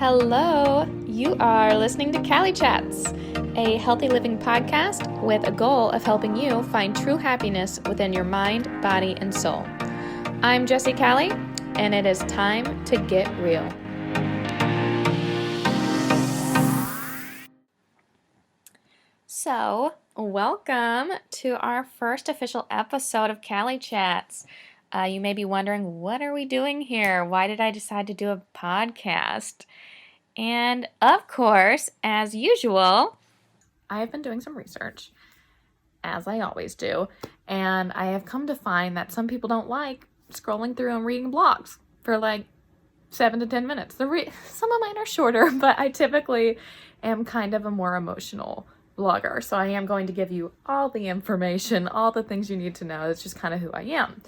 Hello, you are listening to Cali Chats, a healthy living podcast with a goal of helping you find true happiness within your mind, body, and soul. I'm Jessie Cali, and it is time to get real. So, welcome to our first official episode of Cali Chats. You may be wondering, what are we doing here? Why did I decide to do a podcast? And of course, as usual, I've been doing some research, as I always do, and I have come to find that some people don't like scrolling through and reading blogs for like 7 to 10 minutes. Some of mine are shorter, but I typically am kind of a more emotional blogger, so I am going to give you all the information, all the things you need to know. It's just kind of who I am.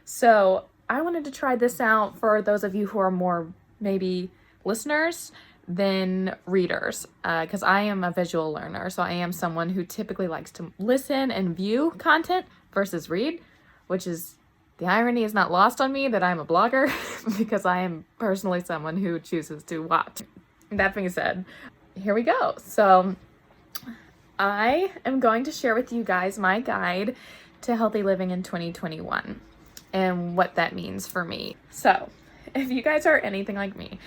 So I wanted to try this out for those of you who are more maybe listeners than readers, because I am a visual learner, so I am someone who typically likes to listen and view content versus read, which is, the irony is not lost on me that I'm a blogger because I am personally someone who chooses to watch. That being said, here we go. So I am going to share with you guys my guide to healthy living in 2021 and what that means for me. So if you guys are anything like me,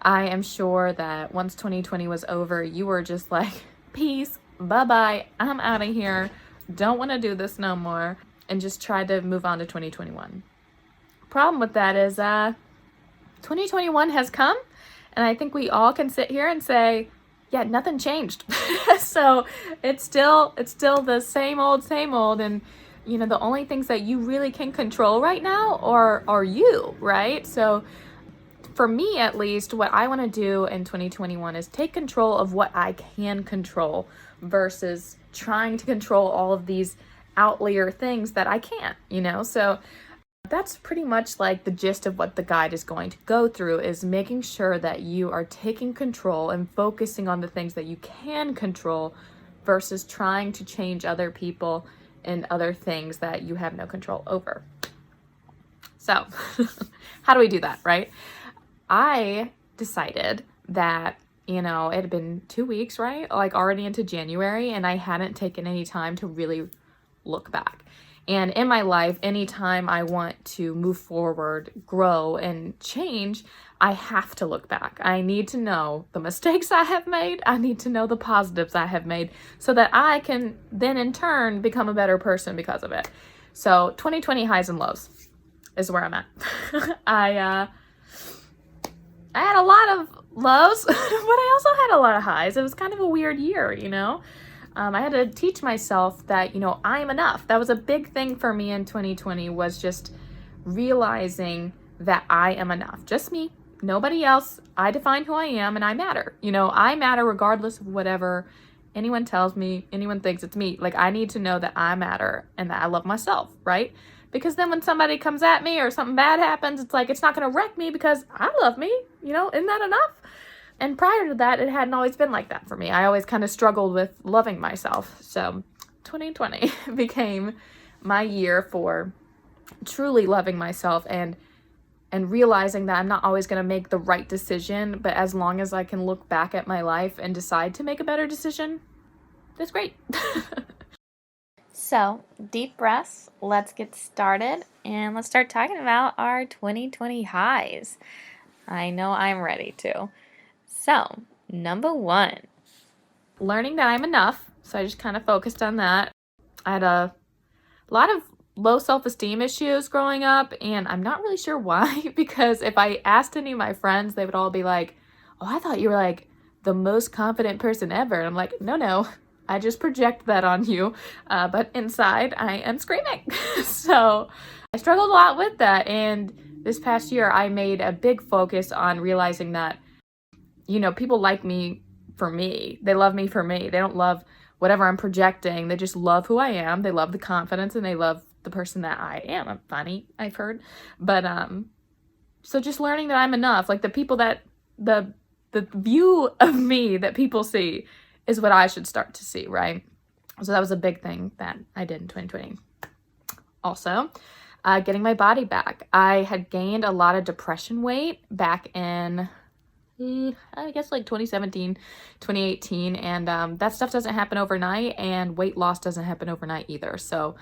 I am sure that once 2020 was over, you were just like, peace, bye-bye, I'm out of here, don't want to do this no more, and just tried to move on to 2021. Problem with that is 2021 has come, and I think we all can sit here and say, yeah, nothing changed. So it's still the same old, and you know, the only things that you really can control right now are you, right? So for me, at least, what I want to do in 2021 is take control of what I can control versus trying to control all of these outlier things that I can't, you know? So that's pretty much like the gist of what the guide is going to go through, is making sure that you are taking control and focusing on the things that you can control versus trying to change other people and other things that you have no control over. So how do we do that, right? I decided that, you know, it had been 2 weeks, right? Like already into January, and I hadn't taken any time to really look back. And in my life, anytime I want to move forward, grow, and change, I have to look back. I need to know the mistakes I have made. I need to know the positives I have made so that I can then in turn become a better person because of it. So 2020 highs and lows is where I'm at. I had a lot of lows, but I also had a lot of highs. It was kind of a weird year, you know? I had to teach myself that, you know, I am enough. That was a big thing for me in 2020, was just realizing that I am enough. Just me, nobody else. I define who I am and I matter. You know, I matter regardless of whatever anyone tells me, anyone thinks it's me. Like, I need to know that I matter and that I love myself, right? Because then when somebody comes at me or something bad happens, it's like, it's not going to wreck me because I love me, you know, isn't that enough? And prior to that, it hadn't always been like that for me. I always kind of struggled with loving myself. So 2020 became my year for truly loving myself and realizing that I'm not always going to make the right decision, but as long as I can look back at my life and decide to make a better decision, that's great. So, deep breaths, let's get started, and let's start talking about our 2020 highs. I know I'm ready to. So, number 1, learning that I'm enough. So I just kind of focused on that. I had a lot of low self-esteem issues growing up, and I'm not really sure why, because if I asked any of my friends, they would all be like, oh, I thought you were like the most confident person ever. And I'm like, no. I just project that on you, but inside I am screaming. So I struggled a lot with that, and this past year I made a big focus on realizing that, you know, people like me for me. They love me for me. They don't love whatever I'm projecting. They just love who I am. They love the confidence, and they love the person that I am. I'm funny, I've heard. But so just learning that I'm enough, like the people that the view of me that people see is what I should start to see, right? So that was a big thing that I did in 2020. Also, getting my body back. I had gained a lot of depression weight back in I guess like 2017, 2018. And that stuff doesn't happen overnight, and weight loss doesn't happen overnight either. So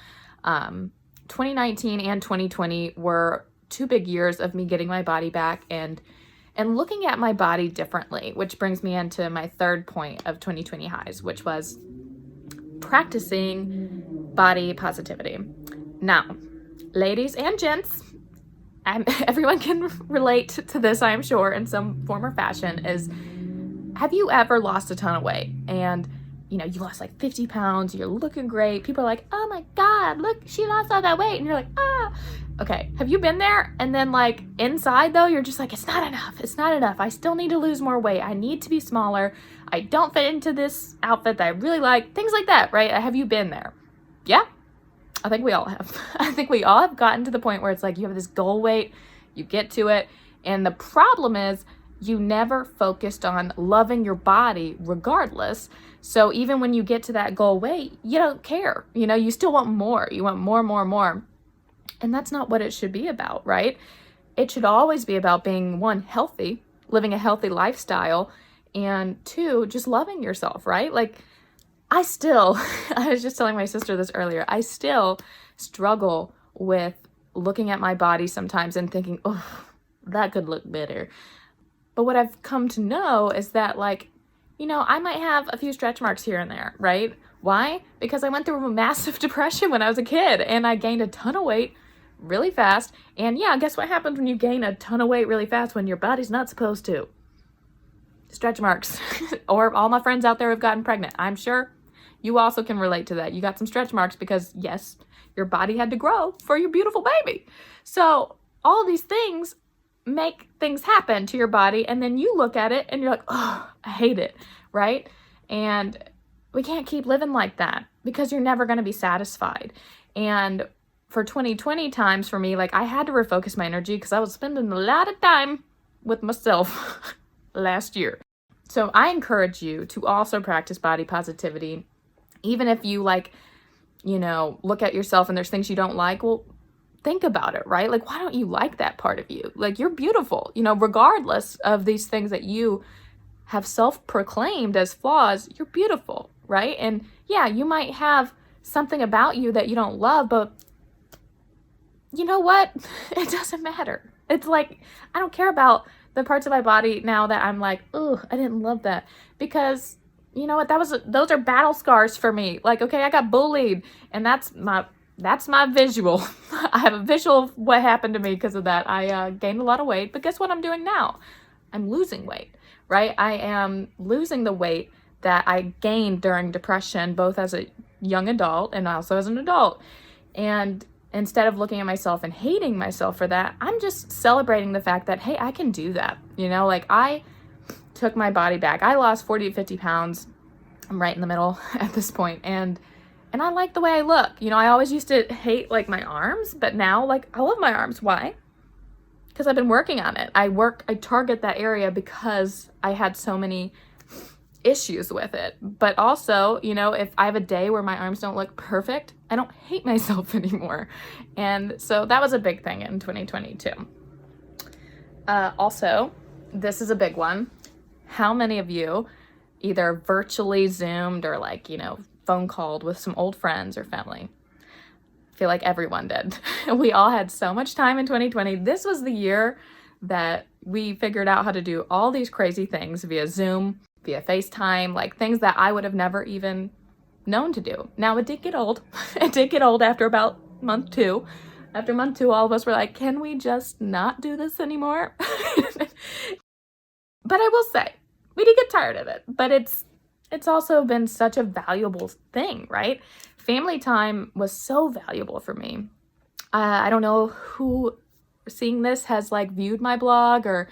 2019 and 2020 were 2 big years of me getting my body back and looking at my body differently, which brings me into my third point of 2020 highs, which was practicing body positivity. Now, ladies and gents, everyone can relate to this, I'm sure, in some form or fashion, is have you ever lost a ton of weight and you lost like 50 pounds, you're looking great, people are like, oh my God, look, she lost all that weight, and you're like, ah. Okay, have you been there? And then like inside though, you're just like, it's not enough, I still need to lose more weight, I need to be smaller, I don't fit into this outfit that I really like, things like that, right? Have you been there? Yeah, I think we all have. I think we all have gotten to the point where it's like you have this goal weight, you get to it, and the problem is you never focused on loving your body regardless. So even when you get to that goal weight, you don't care. You still want more. You want more. And that's not what it should be about, right? It should always be about being, 1, healthy, living a healthy lifestyle, and 2, just loving yourself, right? Like I was just telling my sister this earlier, I still struggle with looking at my body sometimes and thinking, oh, that could look better. But what I've come to know is that I might have a few stretch marks here and there, right? Why? Because I went through a massive depression when I was a kid and I gained a ton of weight really fast. And yeah, guess what happens when you gain a ton of weight really fast when your body's not supposed to? Stretch marks. Or all my friends out there have gotten pregnant. I'm sure you also can relate to that. You got some stretch marks because yes, your body had to grow for your beautiful baby. So all these things make things happen to your body, and then you look at it and you're like, oh, I hate it, right? And we can't keep living like that because you're never going to be satisfied. And for 2020 times for me, I had to refocus my energy because I was spending a lot of time with myself last year. So I encourage you to also practice body positivity, even if you look at yourself and there's things you don't like. Well, think about it, right? Why don't you like that part of you? You're beautiful, regardless of these things that you have self-proclaimed as flaws, you're beautiful, right? And yeah, you might have something about you that you don't love, but you know what? It doesn't matter. It's I don't care about the parts of my body now that I'm like, oh, I didn't love that, because you know what? Those are battle scars for me. Okay, I got bullied, and that's my visual. I have a visual of what happened to me because of that. I gained a lot of weight, but guess what I'm doing now? I'm losing weight, right? I am losing the weight that I gained during depression, both as a young adult and also as an adult. And instead of looking at myself and hating myself for that, I'm just celebrating the fact that, hey, I can do that. I took my body back. I lost 40 to 50 pounds. I'm right in the middle at this point. And I like the way I look. I always used to hate my arms, but now I love my arms. Why? Because I've been working on it. I target that area because I had so many issues with it. But also, if I have a day where my arms don't look perfect, I don't hate myself anymore. And so that was a big thing in 2022. Also, this is a big one. How many of you either virtually Zoomed or phone called with some old friends or family? I feel like everyone did. We all had so much time in 2020. This was the year that we figured out how to do all these crazy things via Zoom, via FaceTime, things that I would have never even known to do. Now, it did get old. It did get old after about month 2. After month 2, all of us were like, can we just not do this anymore? But I will say, we did get tired of it, but it's also been such a valuable thing, right? Family time was so valuable for me. I don't know who seeing this has viewed my blog or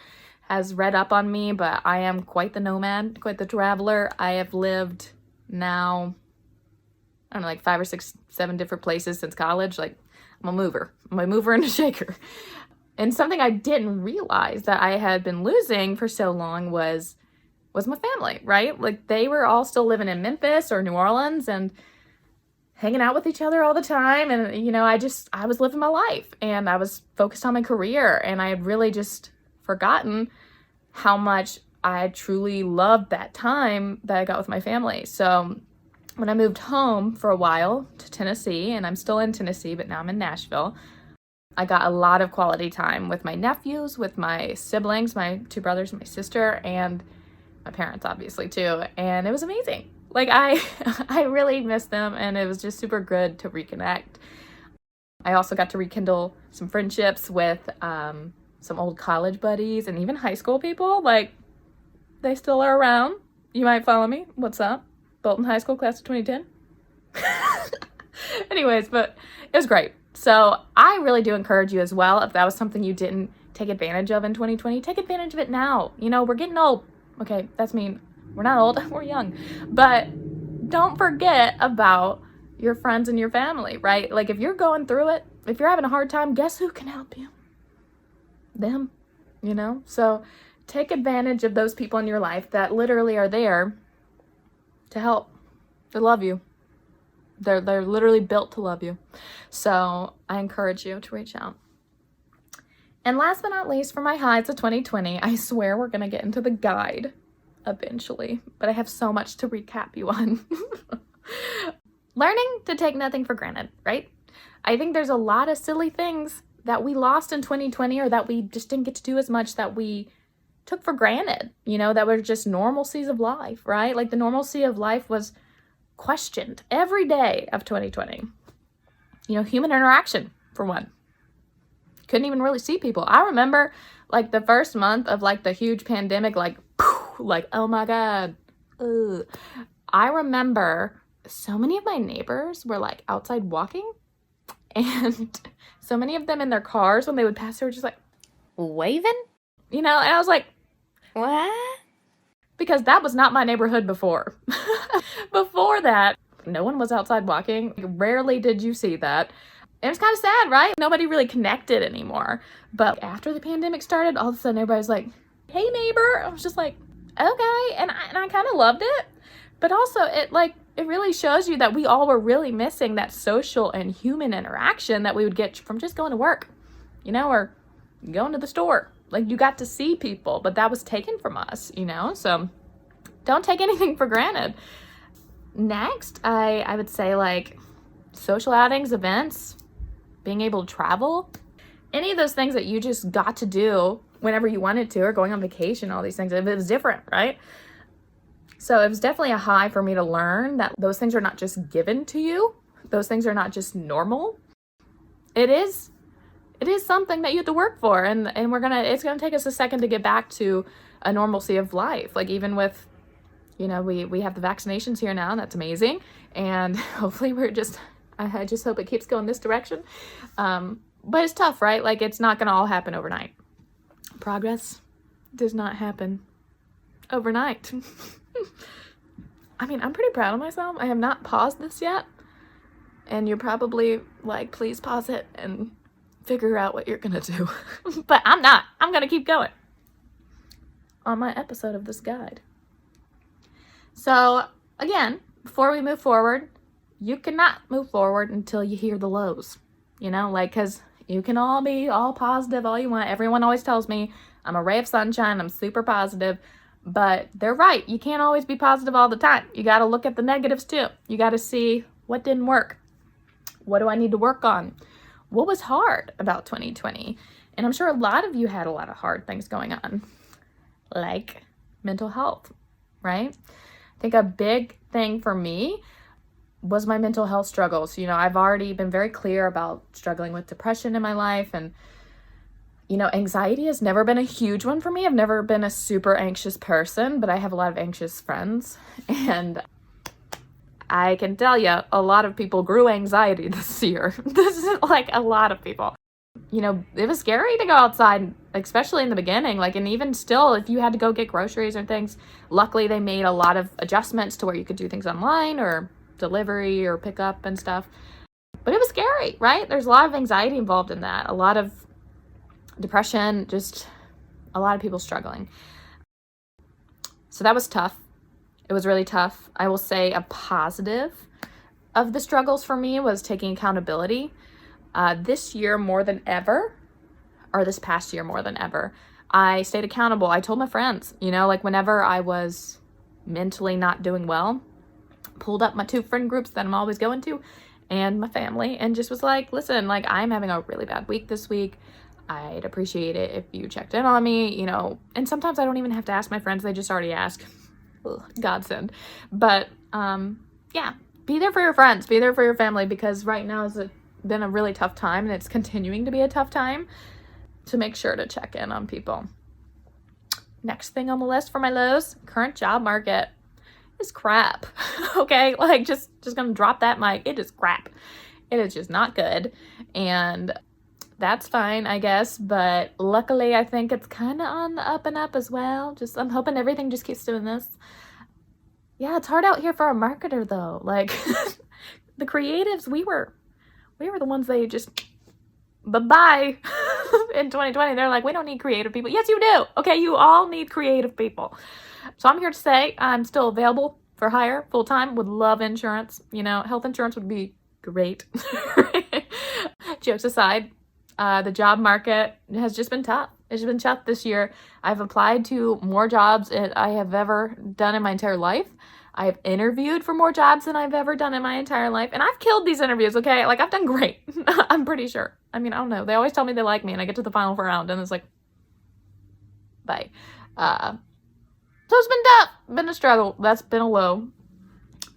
has read up on me, but I am quite the nomad, quite the traveler. I have lived now, I don't know, 5 or 6, 7 different places since college. I'm a mover. I'm a mover and a shaker. And something I didn't realize that I had been losing for so long was my family, right? They were all still living in Memphis or New Orleans and hanging out with each other all the time. And, I was living my life and I was focused on my career, and I had really just forgotten how much I truly loved that time that I got with my family. So when I moved home for a while to Tennessee, and I'm still in Tennessee, but now I'm in Nashville, I got a lot of quality time with my nephews, with my siblings, my 2 brothers and my sister, and my parents obviously too. And it was amazing. Like I really missed them, and it was just super good to reconnect. I also got to rekindle some friendships with some old college buddies and even high school people. Like, they still are around. You might follow me. What's up? Bolton High School, class of 2010. Anyways, but it was great. So I really do encourage you as well, if that was something you didn't take advantage of in 2020, take advantage of it now. You know, we're getting old. Okay, that's mean. We're not old, we're young. But don't forget about your friends and your family, right? Like, if you're going through it, if you're having a hard time, guess who can help you? Them, you know? So take advantage of those people in your life that literally are there to help. They love you. They're literally built to love you. So I encourage you to reach out. And last but not least, for my highs of 2020, I swear we're going to get into the guide eventually, but I have so much to recap you on. Learning to take nothing for granted, right? I think there's a lot of silly things that we lost in 2020, or that we just didn't get to do as much, that we took for granted, you know, that were just normalcies of life, right? Like, the normalcy of life was questioned every day of 2020. You know, human interaction, for one. Couldn't even really see people. I remember, like, the first month of, like, the huge pandemic, like, oh my God. Ugh. I remember so many of my neighbors were, like, outside walking, and so many of them in their cars, when they would pass, they were just like, Waving? you know, and I was like, What? because that was not my neighborhood before. Before that, no one was outside walking. Rarely did you see that. It was kind of sad, right? Nobody really connected anymore. But after the pandemic started, all of a sudden everybody was like, hey neighbor. I was just like, okay. And I kind of loved it. But also it really shows you that we all were really missing that social and human interaction that we would get from just going to work, you know, or going to the store. Like, you got to see people, but that was taken from us, you know? So don't take anything for granted. Next, I would say, like, social outings, events, being able to travel, any of those things that you just got to do whenever you wanted to, or going on vacation, all these things. It was different, right? So it was definitely a high for me to learn that those things are not just given to you. Those things are not just normal. It is something that you have to work for, and it's gonna take us a second to get back to a normalcy of life. Like, even with, you know, we have the vaccinations here now, and that's amazing. And hopefully I just hope it keeps going this direction. But it's tough, right? Like, it's not gonna all happen overnight. Progress does not happen overnight. I mean, I'm pretty proud of myself. I have not paused this yet. And you're probably like, please pause it and figure out what you're gonna do. But I'm not. I'm gonna keep going on my episode of this guide. So again, before we move forward, you cannot move forward until you hear the lows, you know, like, because you can all be all positive all you want. Everyone always tells me I'm a ray of sunshine, I'm super positive, but they're right. You can't always be positive all the time. You got to look at the negatives too. You got to see what didn't work. What do I need to work on? What was hard about 2020? And I'm sure a lot of you had a lot of hard things going on, like mental health, right? I think a big thing for me was my mental health struggles. You know, I've already been very clear about struggling with depression in my life, and, you know, anxiety has never been a huge one for me. I've never been a super anxious person, but I have a lot of anxious friends, and I can tell you, a lot of people grew anxiety this year. This is like a lot of people. You know, it was scary to go outside, especially in the beginning. Like, and even still, if you had to go get groceries or things, luckily they made a lot of adjustments to where you could do things online or delivery or pickup and stuff. But it was scary, right? There's a lot of anxiety involved in that. A lot of depression, just a lot of people struggling. So that was tough. It was really tough. I will say a positive of the struggles for me was taking accountability. This year more than ever, or this past year more than ever, I stayed accountable. I told my friends, like whenever I was mentally not doing well, pulled up my 2 friend groups that I'm always going to and my family and just was like, listen, like I'm having a really bad week this week. I'd appreciate it if you checked in on me, and sometimes I don't even have to ask my friends. They just already ask. Ugh, godsend. But yeah, be there for your friends, be there for your family, because right now has been a really tough time and it's continuing to be a tough time, to make sure to check in on people. Next thing on the list for my lows, current job market is crap. Okay, like just gonna drop that mic. It is crap. It is just not good, and that's fine, I guess, but luckily I think it's kind of on the up and up as well. I'm hoping everything just keeps doing this. Yeah, it's hard out here for a marketer though. Like the creatives, we were the ones they just bye-bye. In 2020 they're like, we don't need creative people. Yes you do. Okay, you all need creative people. So I'm here to say I'm still available for hire full-time. Would love insurance. Health insurance would be great. Jokes aside, the job market has just been tough. It's been tough this year. I've applied to more jobs than I have ever done in my entire life. I have interviewed for more jobs than I've ever done in my entire life. And I've killed these interviews, okay? Like, I've done great. I'm pretty sure. I mean, I don't know. They always tell me they like me, and I get to the final round, and it's like, bye. So it's been tough. Been a struggle. That's been a low.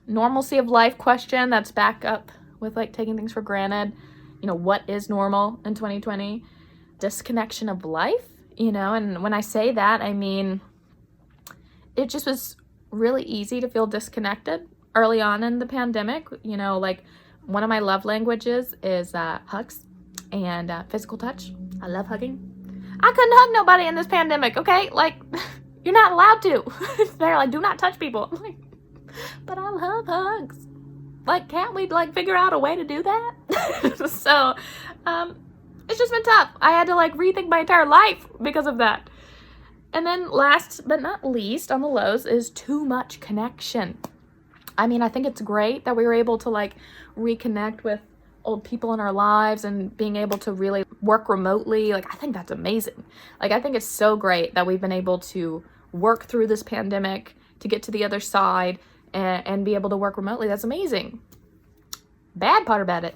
Normalcy of life question. That's back up with, like, taking things for granted. What is normal in 2020? Disconnection of life, and when I say that, I mean, it just was really easy to feel disconnected early on in the pandemic. Like one of my love languages is hugs and physical touch. I love hugging. I couldn't hug nobody in this pandemic, okay? Like, you're not allowed to. They're like, do not touch people. I'm like, but I love hugs. Like, can't we, like, figure out a way to do that? So, it's just been tough. I had to, like, rethink my entire life because of that. And then last but not least on the lows is too much connection. I mean, I think it's great that we were able to, like, reconnect with old people in our lives and being able to really work remotely. Like, I think that's amazing. Like, I think it's so great that we've been able to work through this pandemic to get to the other side and be able to work remotely. That's amazing. Bad part about it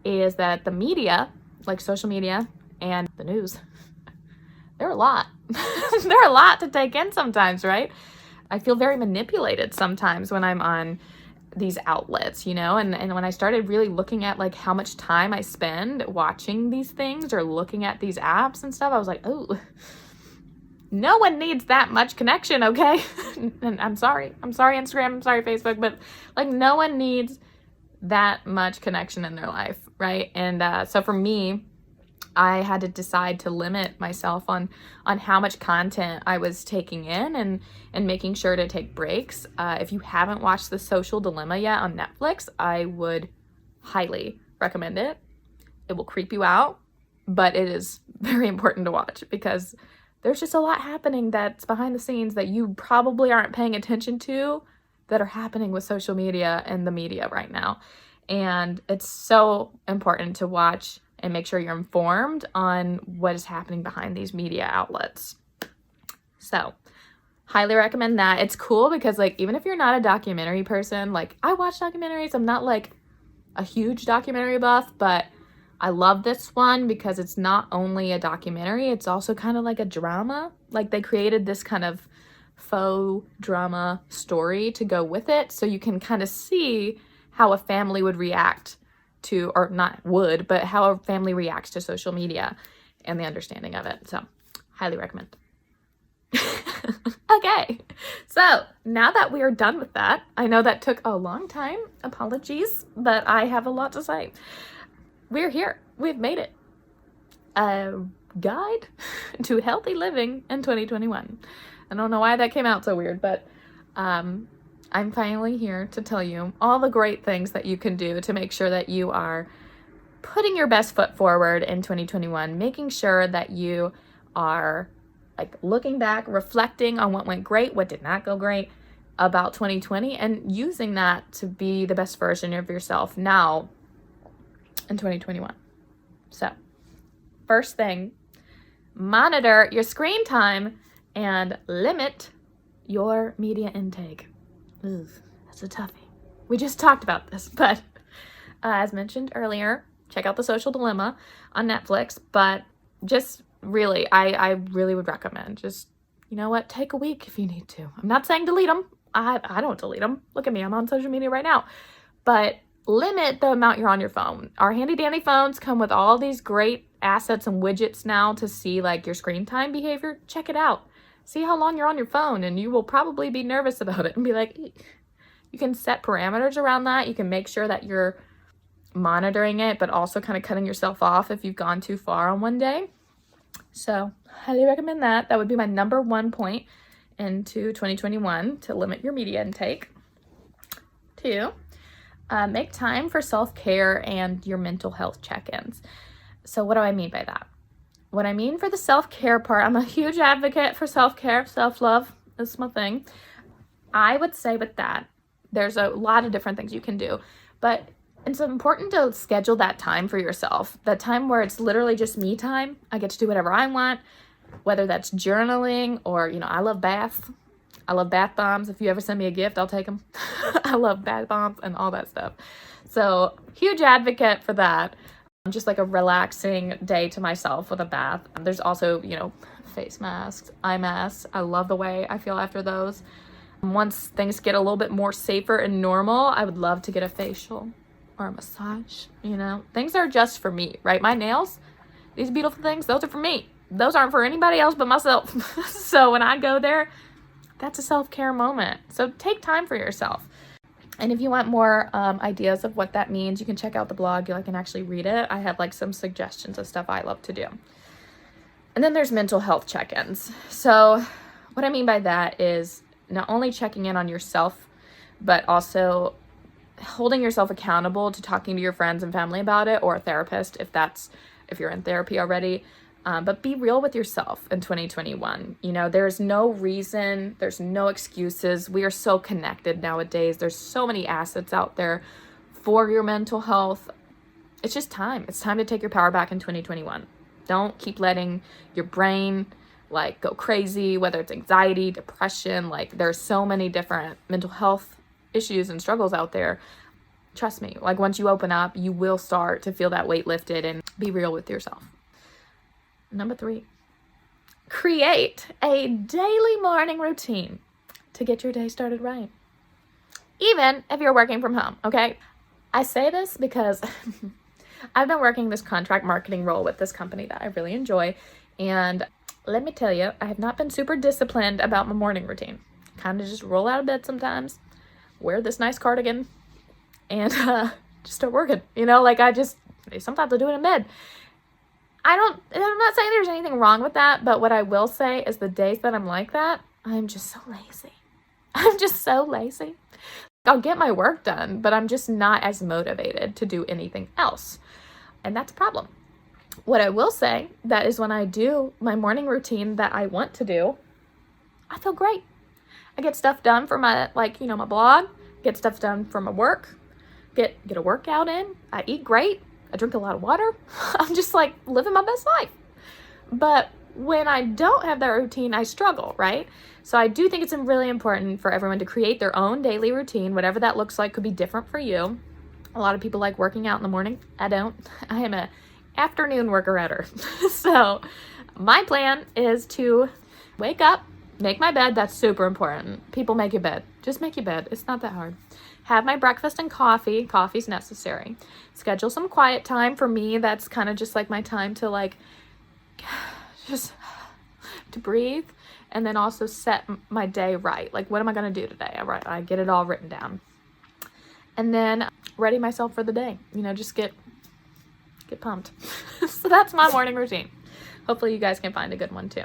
is that the media, like social media and the news, they're a lot. They're a lot to take in sometimes, right? I feel very manipulated sometimes when I'm on these outlets, and when I started really looking at like how much time I spend watching these things or looking at these apps and stuff, I was like, oh, no one needs that much connection, okay? And I'm sorry Instagram, I'm sorry Facebook, but like no one needs that much connection in their life, right? And so for me, I had to decide to limit myself on how much content I was taking in and making sure to take breaks. If you haven't watched The Social Dilemma yet on Netflix, I would highly recommend it. It will creep you out, but it is very important to watch because there's just a lot happening that's behind the scenes that you probably aren't paying attention to that are happening with social media and the media right now. And it's so important to watch and make sure you're informed on what is happening behind these media outlets. So, highly recommend that. It's cool because, like, even if you're not a documentary person, like, I watch documentaries. I'm not, like, a huge documentary buff, but I love this one because it's not only a documentary, it's also kind of like a drama. Like, they created this kind of faux drama story to go with it, so you can kind of see how a family would react to, or not would, but how a family reacts to social media and the understanding of it. So, highly recommend. Okay, so now that we are done with that, I know that took a long time. Apologies, but I have a lot to say. We're here. We've made it. A guide to healthy living in 2021. I don't know why that came out so weird, but I'm finally here to tell you all the great things that you can do to make sure that you are putting your best foot forward in 2021, making sure that you are like looking back, reflecting on what went great, what did not go great about 2020, and using that to be the best version of yourself now in 2021. So, first thing, monitor your screen time, and limit your media intake. Ugh, that's a toughie. We just talked about this, but as mentioned earlier, check out The Social Dilemma on Netflix. But just really, I really would recommend just, you know what, take a week if you need to. I'm not saying delete them. I don't delete them. Look at me, I'm on social media right now. But limit the amount you're on your phone. Our handy dandy phones come with all these great assets and widgets now to see like your screen time behavior. Check it out. See how long you're on your phone, and you will probably be nervous about it and be like, eek. You can set parameters around that. You can make sure that you're monitoring it, but also kind of cutting yourself off if you've gone too far on one day. So highly recommend that. That would be my number one point into 2021, to limit your media intake. 2, make time for self-care and your mental health check-ins. So what do I mean by that? What I mean for the self-care part, I'm a huge advocate for self-care, self-love. That's my thing. I would say with that, there's a lot of different things you can do, but it's important to schedule that time for yourself, that time where it's literally just me time. I get to do whatever I want, whether that's journaling or, I love baths. I love bath bombs. If you ever send me a gift, I'll take them. I love bath bombs and all that stuff. So huge advocate for that. Just like a relaxing day to myself with a bath. There's also, face masks, eye masks. I love the way I feel after those. Once things get a little bit more safer and normal, I would love to get a facial or a massage. Things are just for me, right? My nails, these beautiful things, those are for me. Those aren't for anybody else but myself. So when I go there, that's a self-care moment. So take time for yourself. And if you want more ideas of what that means, you can check out the blog. You can actually read it. I have some suggestions of stuff I love to do. And then there's mental health check-ins. So what I mean by that is not only checking in on yourself, but also holding yourself accountable to talking to your friends and family about it, or a therapist if you're in therapy already. But be real with yourself in 2021. There's no reason, there's no excuses. We are so connected nowadays. There's so many assets out there for your mental health. It's just time. It's time to take your power back in 2021. Don't keep letting your brain go crazy, whether it's anxiety, depression. There's so many different mental health issues and struggles out there. Trust me, once you open up, you will start to feel that weight lifted, and be real with yourself. Number 3, create a daily morning routine to get your day started right. Even if you're working from home, okay? I say this because I've been working this contract marketing role with this company that I really enjoy, and let me tell you, I have not been super disciplined about my morning routine. Kind of just roll out of bed sometimes, wear this nice cardigan, and just start working. Sometimes I do it in bed. I'm not saying there's anything wrong with that, but what I will say is the days that I'm like that, I'm just so lazy. I'm just so lazy. I'll get my work done, but I'm just not as motivated to do anything else. And that's a problem. What I will say, that is when I do my morning routine that I want to do, I feel great. I get stuff done for my, my blog, get stuff done for my work, get a workout in, I eat great, I drink a lot of water. I'm just living my best life. But when I don't have that routine, I struggle, right? So I do think it's really important for everyone to create their own daily routine, whatever that looks like. Could be different for you. A lot of people like working out in the morning. I don't. I am a afternoon worker-outer. So my plan is to wake up, make my bed. That's super important. People, make your bed. Just make your bed. It's not that hard. Have my breakfast and coffee. Coffee's necessary. Schedule some quiet time. For me, that's kind of just my time to just to breathe, and then also set my day right. What am I going to do today? I get it all written down. And then ready myself for the day. Just get pumped. So that's my morning routine. Hopefully you guys can find a good one too.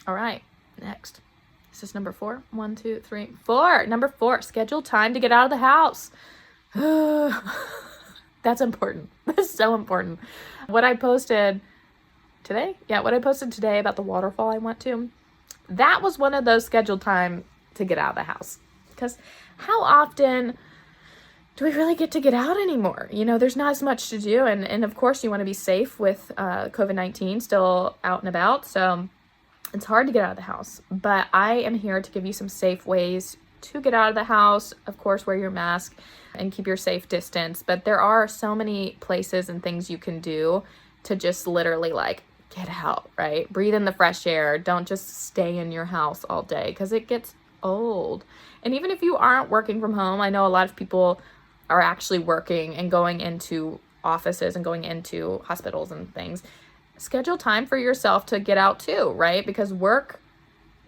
All right, next. This is number 4. 1, 2, 3, 4. Number 4, schedule time to get out of the house. That's important. That's so important. What I posted today about the waterfall I went to, that was one of those scheduled time to get out of the house. Because how often do we really get out anymore? You know, there's not as much to do. And of course, you want to be safe with COVID-19 still out and about. So it's hard to get out of the house. But I am here to give you some safe ways to get out of the house. Of course, wear your mask and keep your safe distance. But there are so many places and things you can do to just literally like get out, right? Breathe in the fresh air. Don't just stay in your house all day because it gets old. And even if you aren't working from home, I know a lot of people are actually working and going into offices and going into hospitals and things. Schedule time for yourself to get out too, right? Because work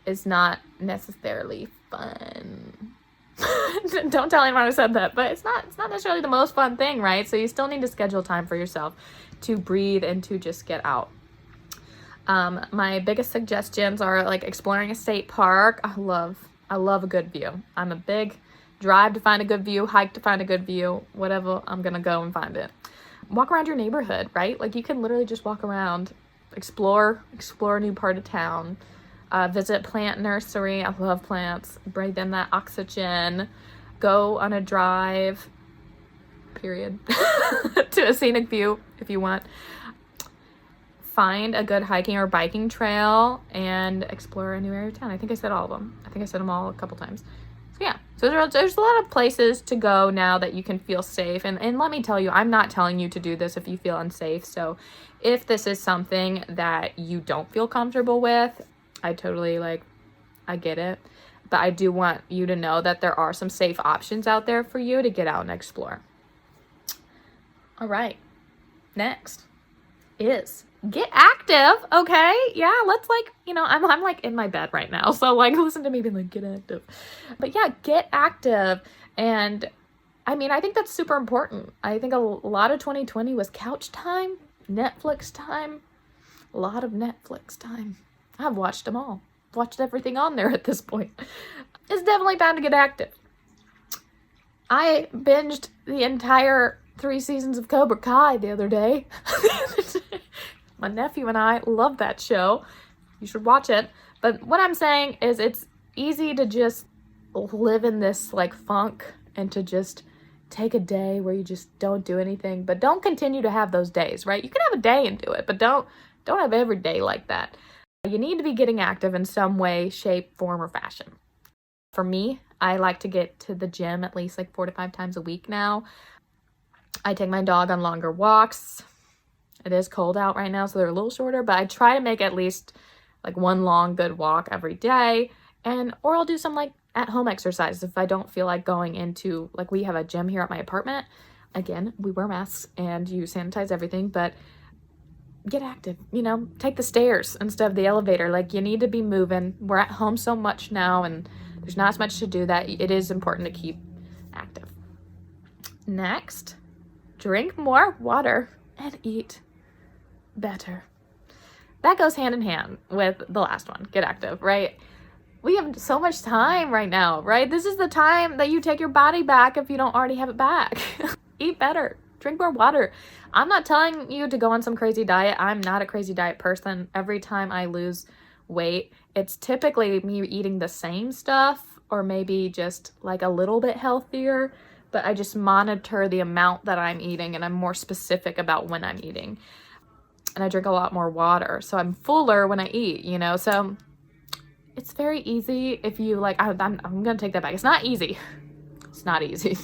is not necessarily fun. Don't tell anyone I said that, but it's not necessarily the most fun thing, right? So you still need to schedule time for yourself to breathe and to just get out. My biggest suggestions are like exploring a state park. I love a good view. I'm a big drive to find a good view, hike to find a good view, whatever, I'm gonna go and find it. Walk around your neighborhood, right? Like you can literally just walk around, explore a new part of town, visit plant nursery. I love plants. Breathe in that oxygen. Go on a drive, period, to a scenic view if you want. Find a good hiking or biking trail and explore a new area of town. I think I said all of them. I think I said them all a couple times. So yeah, so there's a lot of places to go now that you can feel safe. And let me tell you, I'm not telling you to do this if you feel unsafe. So if this is something that you don't feel comfortable with, I totally I get it. But I do want you to know that there are some safe options out there for you to get out and explore. All right, next is get active, okay? Yeah, let's I'm like in my bed right now, so like listen to me being like, get active. But yeah, get active. And I mean, I think that's super important. I think a lot of 2020 was couch time, Netflix time, a lot of Netflix time. I've watched them all. Watched everything on there at this point. It's definitely time to get active. I binged the entire 3 seasons of Cobra Kai the other day. My nephew and I love that show. You should watch it. But what I'm saying is it's easy to just live in this like funk and to just take a day where you just don't do anything. But don't continue to have those days, right? You can have a day and do it, but don't have every day like that. You need to be getting active in some way, shape, form, or fashion. For me, I like to get to the gym at least like 4 to 5 times a week now. I take my dog on longer walks. It is cold out right now, so they're a little shorter, but I try to make at least like one long good walk every day. Or I'll do some like at-home exercise if I don't feel like going into, like we have a gym here at my apartment. Again, we wear masks and you sanitize everything, but get active, take the stairs instead of the elevator. Like you need to be moving. We're at home so much now and there's not as much to do that it is important to keep active. Next, drink more water and eat better. That goes hand in hand with the last one, get active, right? We have so much time right now, right? This is the time that you take your body back if you don't already have it back. Eat better, drink more water. I'm not telling you to go on some crazy diet. I'm not a crazy diet person. Every time I lose weight, it's typically me eating the same stuff or maybe just like a little bit healthier, but I just monitor the amount that I'm eating and I'm more specific about when I'm eating. And I drink a lot more water, so I'm fuller when I eat, so it's very easy if you like, I'm gonna take that back. It's not easy. It's not easy.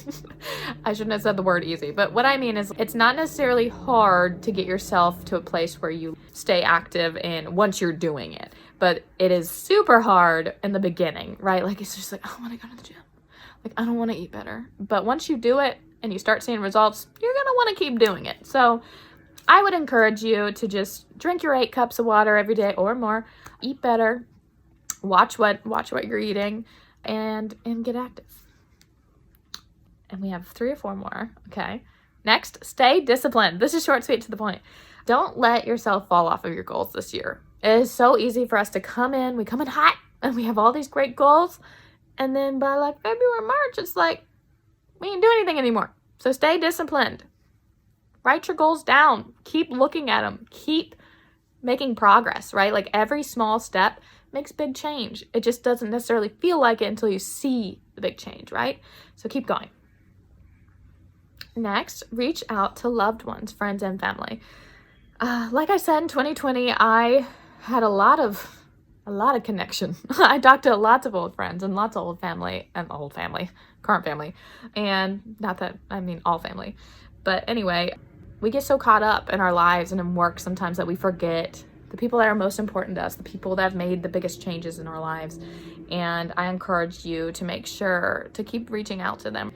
I shouldn't have said the word easy, but what I mean is it's not necessarily hard to get yourself to a place where you stay active and once you're doing it, but it is super hard in the beginning, right? Like it's just like, I want to go to the gym. Like I don't want to eat better. But once you do it and you start seeing results, you're going to want to keep doing it. So I would encourage you to just drink your 8 cups of water every day or more, eat better, watch what you're eating, and get active. And we have 3 or 4 more. Okay. Next, stay disciplined. This is short, sweet, to the point. Don't let yourself fall off of your goals this year. It is so easy for us to come in hot, and we have all these great goals. And then by like February, March, it's like, we ain't doing anything anymore. So stay disciplined. Write your goals down. Keep looking at them. Keep making progress, right? Like every small step makes big change. It just doesn't necessarily feel like it until you see the big change, right? So keep going. Next, reach out to loved ones, friends, and family. Like I said, in 2020, I had a lot of connection. I talked to lots of old friends and lots of current family, and not that I mean all family. But anyway, we get so caught up in our lives and in work sometimes that we forget the people that are most important to us, the people that have made the biggest changes in our lives. And I encourage you to make sure to keep reaching out to them.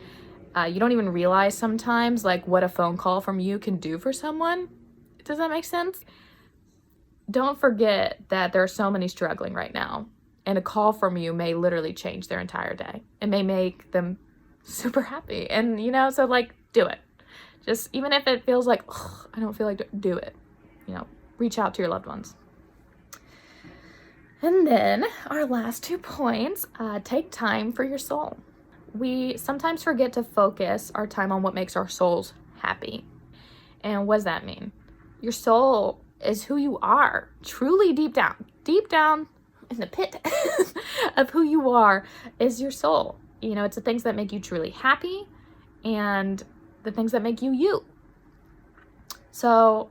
You don't even realize sometimes like what a phone call from you can do for someone. Does that make sense? Don't forget that there are so many struggling right now, and a call from you may literally change their entire day. It may make them super happy. And so like do it. Just even if it feels like, I don't feel like do it. Reach out to your loved ones. And then our last 2 points, take time for your soul. We sometimes forget to focus our time on what makes our souls happy. And what does that mean? Your soul is who you are, truly deep down in the pit of who you are is your soul. It's the things that make you truly happy and the things that make you you. So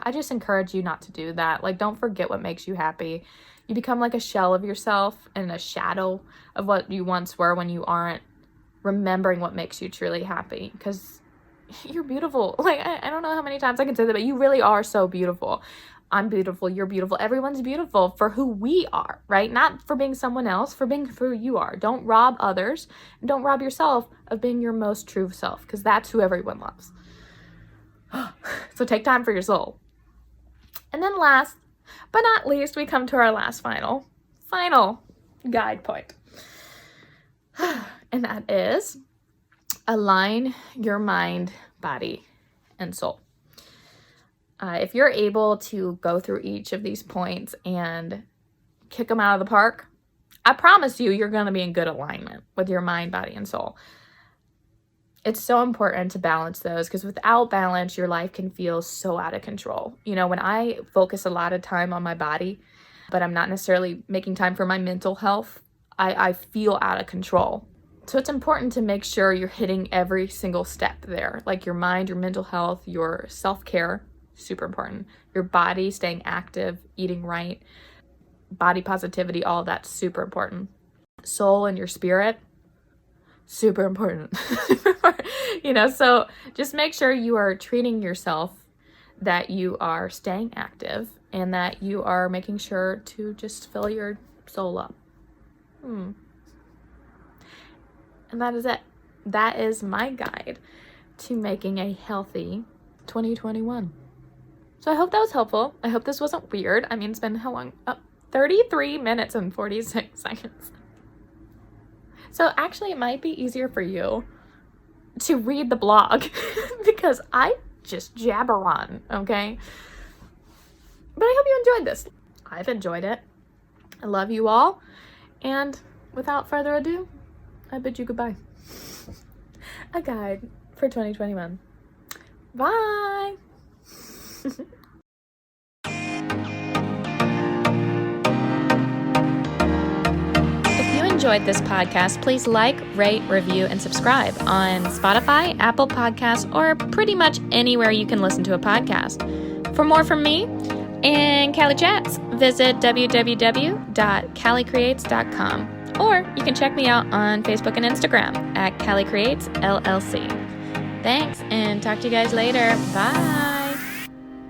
I just encourage you not to do that. Like, don't forget what makes you happy. You become like a shell of yourself and a shadow of what you once were when you aren't remembering what makes you truly happy, because you're beautiful. Like, I don't know how many times I can say that, but you really are so beautiful. I'm beautiful. You're beautiful. Everyone's beautiful for who we are, right? Not for being someone else, for being who you are. Don't rob others. And don't rob yourself of being your most true self, because that's who everyone loves. So take time for your soul. And then last but not least, we come to our last final guide point. And that is align your mind, body, and soul. If you're able to go through each of these points and kick them out of the park, I promise you're going to be in good alignment with your mind, body, and soul. It's so important to balance those, because without balance, your life can feel so out of control. When I focus a lot of time on my body, but I'm not necessarily making time for my mental health, I feel out of control. So it's important to make sure you're hitting every single step there, like your mind, your mental health, your self-care, super important. Your body, staying active, eating right, body positivity, all of that's super important. Soul and your spirit, super important. So just make sure you are treating yourself, that you are staying active, and that you are making sure to just fill your soul up. And that is it. That is my guide to making a healthy 2021. So I hope that was helpful. I hope this wasn't weird. I mean, it's been how long? 33 minutes and 46 seconds. So actually, it might be easier for you to read the blog because I just jabber on, okay? But I hope you enjoyed this. I've enjoyed it. I love you all. And without further ado, I bid you goodbye. A guide for 2021. Bye. If you enjoyed this podcast, please like, rate, review, and subscribe on Spotify, Apple Podcasts, or pretty much anywhere you can listen to a podcast. For more from me and Cali Chats, visit www.calicreates.com. Or you can check me out on Facebook and Instagram at Cali Creates LLC. Thanks, and talk to you guys later. Bye.